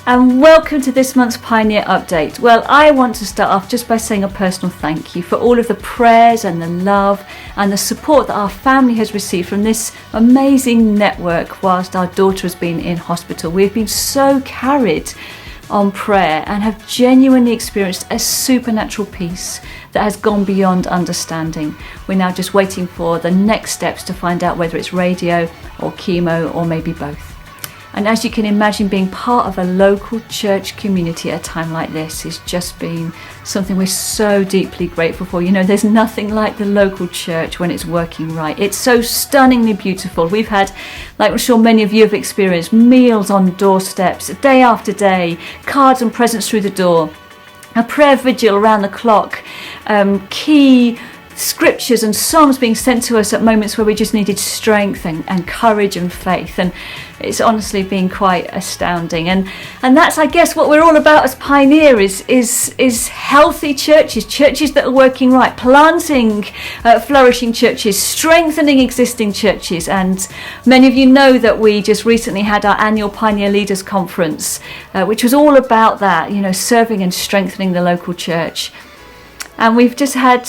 And welcome to this month's Pioneer Update. Well, I want to start off just by saying a personal thank you for all of the prayers and the love and the support that our family has received from this amazing network whilst our daughter has been in hospital. We've been so carried on prayer and have genuinely experienced a supernatural peace that has gone beyond understanding. We're now just waiting for the next steps to find out whether it's radio or chemo or maybe both. And as you can imagine, being part of a local church community at a time like this has just been something we're so deeply grateful for. You know, there's nothing like the local church when it's working right. It's so stunningly beautiful. We've had, like I'm sure many of you have experienced, meals on doorsteps, day after day, cards and presents through the door, a prayer vigil around the clock, key scriptures and psalms being sent to us at moments where we just needed strength and courage and faith, and it's honestly been quite astounding. And that's, I guess, what we're all about as Pioneer is healthy churches that are working right, planting flourishing churches, strengthening existing churches. And many of you know that we just recently had our annual Pioneer Leaders Conference, which was all about that, you know, serving and strengthening the local church. And we've just had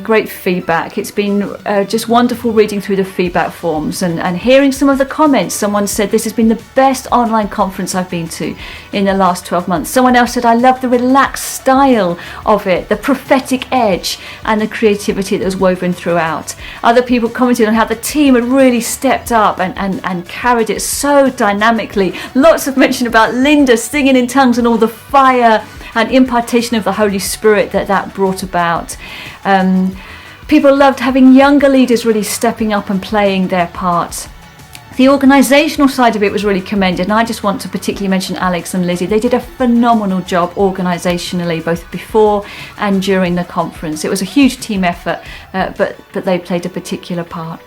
great feedback. It's been just wonderful reading through the feedback forms and hearing some of the comments. Someone said, this has been the best online conference I've been to in the last 12 months. Someone else said, I love the relaxed style of it, the prophetic edge and the creativity that was woven throughout. Other people commented on how the team had really stepped up and carried it so dynamically. Lots of mention about Linda singing in tongues and all the fire and impartation of the Holy Spirit that brought about. People loved having younger leaders really stepping up and playing their part. The organisational side of it was really commended, and I just want to particularly mention Alex and Lizzie. They did a phenomenal job organisationally, both before and during the conference. It was a huge team effort, but they played a particular part.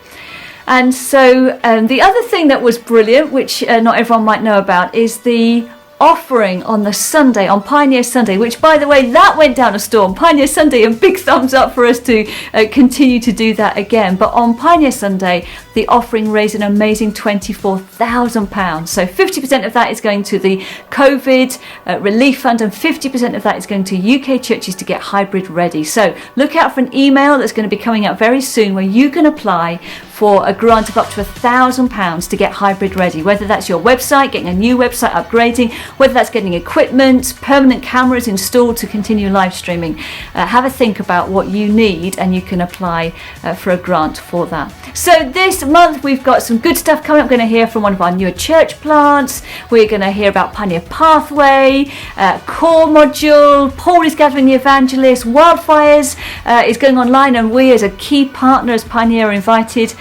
And so the other thing that was brilliant, which not everyone might know about, is the offering on the Sunday, on Pioneer Sunday, which, by the way, that went down a storm. Pioneer Sunday, and big thumbs up for us to continue to do that again. But on Pioneer Sunday, the offering raised an amazing £24,000. So 50% of that is going to the COVID relief fund, and 50% of that is going to UK churches to get hybrid ready. So look out for an email that's going to be coming out very soon where you can apply for a grant of up to £1,000 to get hybrid ready, whether that's your website, getting a new website, upgrading, whether that's getting equipment, permanent cameras installed to continue live streaming. Have a think about what you need and you can apply for a grant for that. So this month we've got some good stuff coming up. We're going to hear from one of our newer church plants. We're going to hear about Pioneer Pathway, core module. Paul is gathering the Evangelists. Wildfires is going online, and we as a key partner as Pioneer are invited.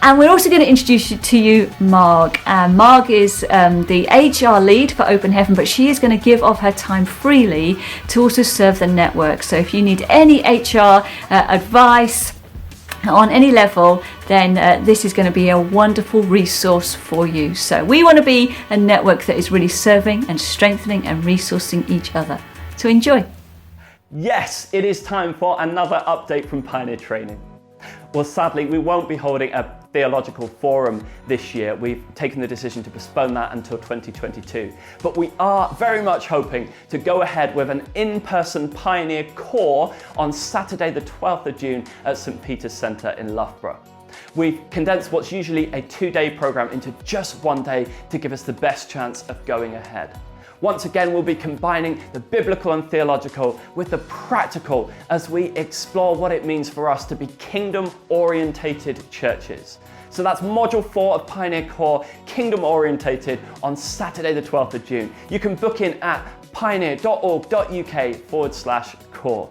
And we're also going to introduce to you Marg. Marg is the HR lead for Open Heaven, but she is going to give of her time freely to also serve the network. So if you need any HR advice on any level, then this is going to be a wonderful resource for you. So we want to be a network that is really serving and strengthening and resourcing each other. So enjoy. Yes, it is time for another update from Pioneer Training. Well, sadly, we won't be holding a theological forum this year. We've taken the decision to postpone that until 2022. But we are very much hoping to go ahead with an in-person Pioneer core on Saturday the 12th of June at St. Peter's Centre in Loughborough. We've condensed what's usually a 2-day programme into just 1 day to give us the best chance of going ahead. Once again, we'll be combining the biblical and theological with the practical as we explore what it means for us to be kingdom-orientated churches. So that's Module 4 of Pioneer Core, Kingdom Orientated, on Saturday the 12th of June. You can book in at pioneer.org.uk/core.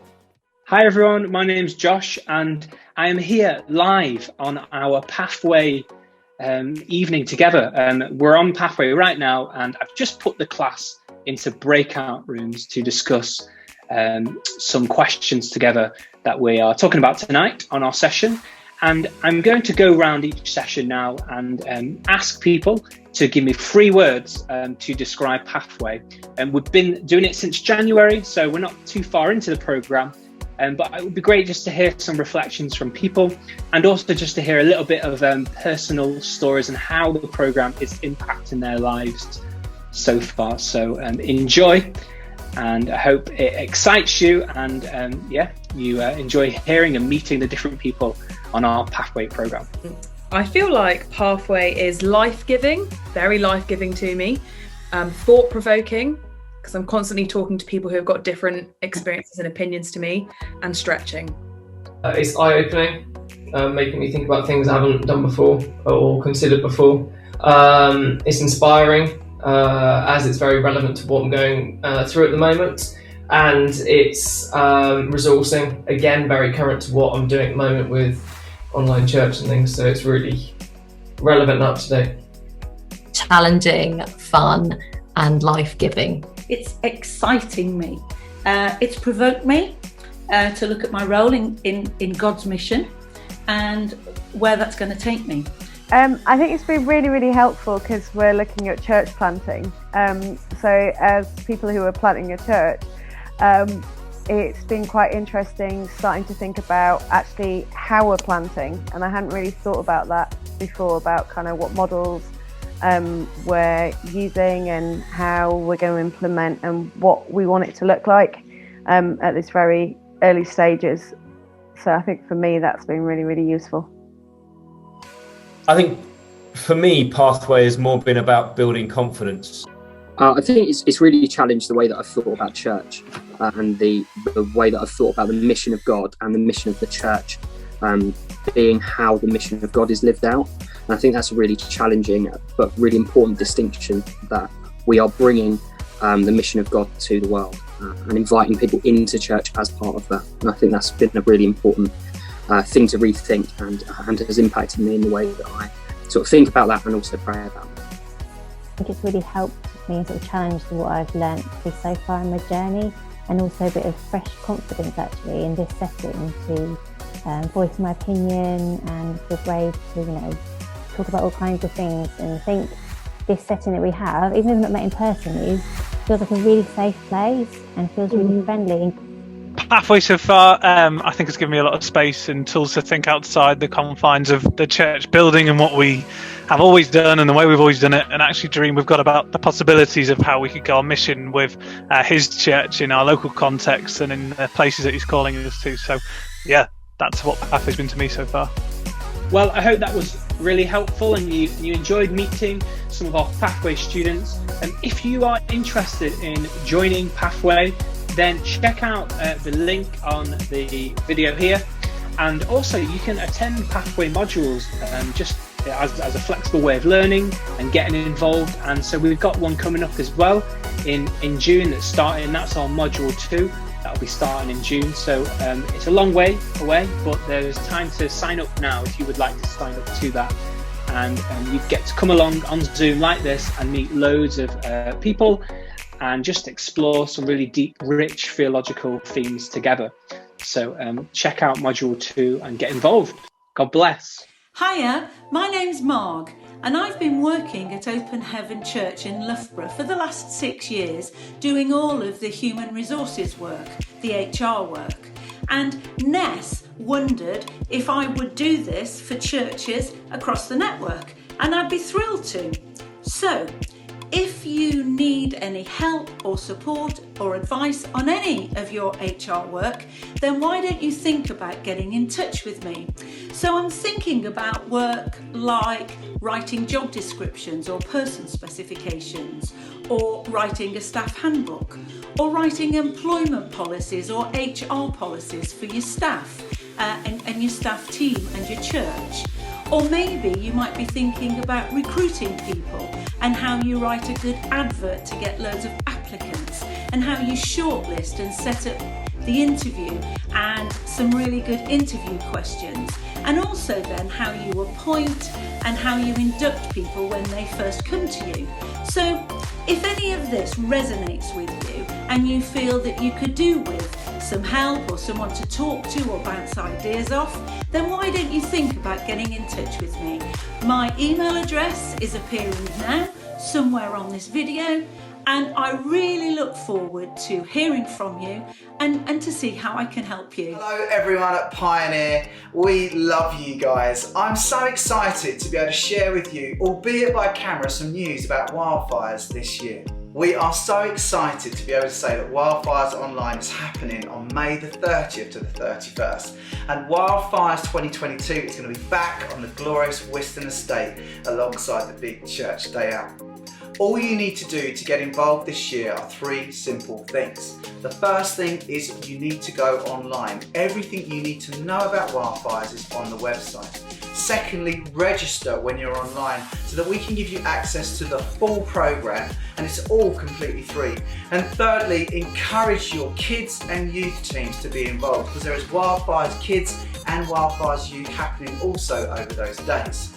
Hi everyone, my name's Josh and I am here live on our Pathway evening together. We're on Pathway right now and I've just put the class into breakout rooms to discuss some questions together that we are talking about tonight on our session. And I'm going to go around each session now and ask people to give me 3 words to describe Pathway. And we've been doing it since January, so we're not too far into the programme. But it would be great just to hear some reflections from people and also just to hear a little bit of personal stories and how the programme is impacting their lives. so far. So enjoy, and I hope it excites you, and you enjoy hearing and meeting the different people on our Pathway programme. I feel like Pathway is life-giving, very life-giving to me, thought-provoking, because I'm constantly talking to people who have got different experiences and opinions to me, and stretching. It's eye-opening, making me think about things I haven't done before or considered before. It's inspiring, as it's very relevant to what I'm going through at the moment. And it's resourcing, again, very current to what I'm doing at the moment with online church and things. So it's really relevant and up to date. Challenging, fun, and life-giving. It's exciting me. It's provoked me to look at my role in God's mission and where that's going to take me. I think it's been really, really helpful because we're looking at church planting. So as people who are planting a church, it's been quite interesting starting to think about actually how we're planting. And I hadn't really thought about that before, about kind of what models we're using and how we're going to implement and what we want it to look like at this very early stages. So I think for me that's been really, really useful. I think for me, Pathway has more been about building confidence. I think it's really challenged the way that I've thought about church and the way that I've thought about the mission of God and the mission of the church being how the mission of God is lived out. And I think that's a really challenging but really important distinction, that we are bringing the mission of God to the world and inviting people into church as part of that. And I think that's been a really important thing to rethink and has impacted me in the way that I sort of think about that and also pray about it. I think it's really helped me sort of challenge what I've learnt so far in my journey, and also a bit of fresh confidence actually in this setting to voice my opinion and feel brave to talk about all kinds of things. And I think this setting that we have, even if we've not met in person, feels like a really safe place and feels really friendly. Pathway so far, I think has given me a lot of space and tools to think outside the confines of the church building and what we have always done and the way we've always done it, and actually dream we've got about the possibilities of how we could go on mission with his church in our local context and in the places that he's calling us to. So yeah, that's what Pathway's been to me so far. Well, I hope that was really helpful and you enjoyed meeting some of our Pathway students. And if you are interested in joining Pathway, then check out the link on the video here. And also you can attend Pathway modules just as a flexible way of learning and getting involved. And so we've got one coming up as well in June that's starting. That's our module 2. That'll be starting in June. So it's a long way away, but there's time to sign up now if you would like to sign up to that. And you get to come along on Zoom like this and meet loads of people and just explore some really deep, rich theological themes together. So check out Module 2 and get involved. God bless. Hiya, my name's Marg, and I've been working at Open Heaven Church in Loughborough for the last 6 years, doing all of the human resources work, the HR work. And Ness wondered if I would do this for churches across the network, and I'd be thrilled to. So, if you need any help or support or advice on any of your HR work, then why don't you think about getting in touch with me? So I'm thinking about work like writing job descriptions or person specifications, or writing a staff handbook, or writing employment policies or HR policies for your staff and your staff team and your church. Or maybe you might be thinking about recruiting people and how you write a good advert to get loads of applicants, and how you shortlist and set up the interview and some really good interview questions, and also then how you appoint and how you induct people when they first come to you. So if any of this resonates with you and you feel that you could do with some help or someone to talk to or bounce ideas off, then why don't you think about getting in touch with me? My email address is appearing now somewhere on this video, and I really look forward to hearing from you and to see how I can help you. Hello everyone at Pioneer, we love you guys. I'm so excited to be able to share with you, albeit by camera, some news about Wildfires this year. We are so excited to be able to say that Wildfires Online is happening on May the 30th to the 31st. And Wildfires 2022 is going to be back on the glorious Whiston Estate alongside the big church day out. All you need to do to get involved this year are 3 simple things. The first thing is you need to go online. Everything you need to know about Wildfires is on the website. Secondly, register when you're online so that we can give you access to the full programme, and it's all completely free. And thirdly, encourage your kids and youth teams to be involved, because there is Wildfires Kids and Wildfires Youth happening also over those days.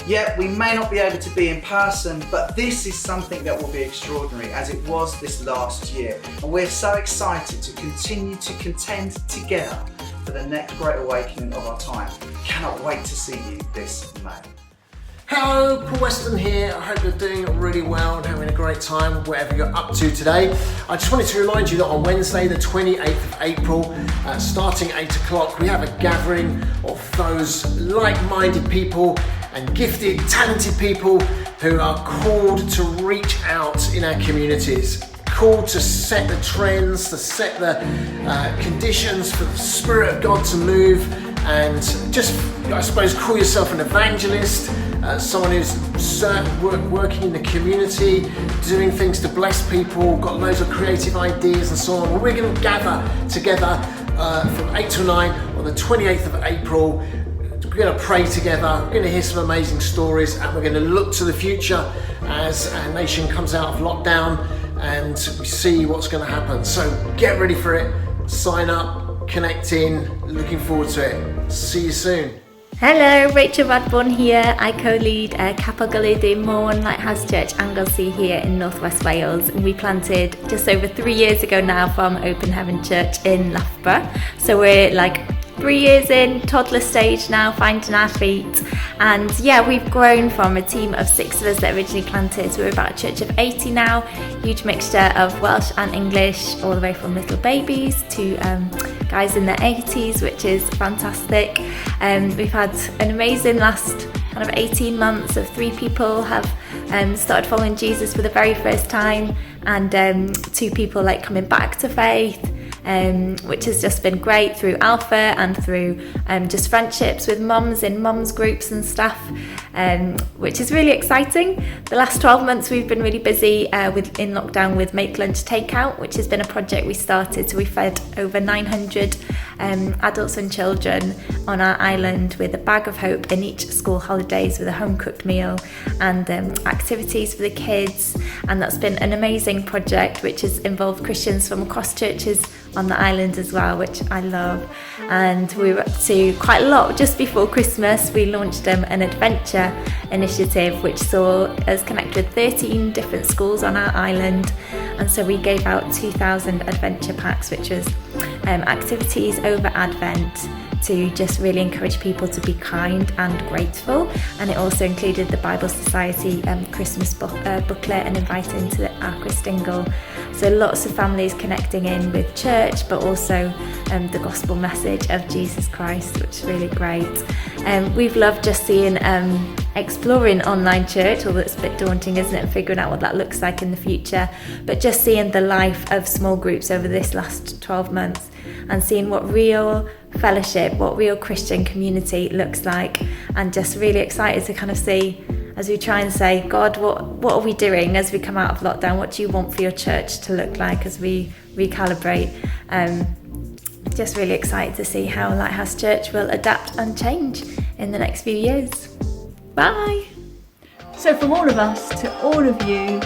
Yeah, we may not be able to be in person, but this is something that will be extraordinary, as it was this last year. And we're so excited to continue to contend together for the next great awakening of our time. Cannot wait to see you this May. Hello, Paul Weston here. I hope you're doing really well and having a great time, whatever you're up to today. I just wanted to remind you that on Wednesday, the 28th of April, starting 8 o'clock, we have a gathering of those like-minded people and gifted, talented people who are called to reach out in our communities. Called to set the trends, to set the conditions for the Spirit of God to move, and just, I suppose, call yourself an evangelist, someone who's working in the community, doing things to bless people, got loads of creative ideas and so on. Well, we're going to gather together from 8 to 9 on the 28th of April. We're going to pray together, we're going to hear some amazing stories, and we're going to look to the future as our nation comes out of lockdown and we see what's going to happen. So get ready for it, sign up, connect in, looking forward to it. See you soon. Hello, Rachel Radbourne here. I co-lead Capel Gully Mourn Lighthouse Church, Anglesey here in North West Wales. And we planted just over 3 years ago now from Open Heaven Church in Loughborough. So we're like 3 years in, toddler stage now, finding our feet. And yeah, we've grown from a team of 6 of us that originally planted. So we're about a church of 80 now, huge mixture of Welsh and English, all the way from little babies to guys in their 80s, which is fantastic. We've had an amazing last kind of 18 months of 3 people have started following Jesus for the very first time, and 2 people like coming back to faith. Which has just been great through Alpha and through just friendships with mums in mums groups and stuff, which is really exciting. The last 12 months we've been really busy in lockdown with Make Lunch Takeout, which has been a project we started. So we fed over 900 adults and children on our island with a bag of hope in each school holidays, with a home cooked meal and activities for the kids. And that's been an amazing project which has involved Christians from across churches on the island as well, which I love. And we were up to quite a lot. Just before Christmas we launched an adventure initiative which saw us connect with 13 different schools on our island, and so we gave out 2,000 adventure packs, which was activities over Advent to just really encourage people to be kind and grateful. And it also included the Bible Society Christmas booklet and inviting to our Christingle. So lots of families connecting in with church, but also the gospel message of Jesus Christ, which is really great. We've loved just seeing exploring online church, although it's a bit daunting, isn't it, figuring out what that looks like in the future, but just seeing the life of small groups over this last 12 months and seeing what real fellowship, what real Christian community looks like, and just really excited to kind of see, as we try and say, God, what are we doing as we come out of lockdown? What do you want for your church to look like as we recalibrate? Just really excited to see how Lighthouse Church will adapt and change in the next few years. Bye! So from all of us to all of you,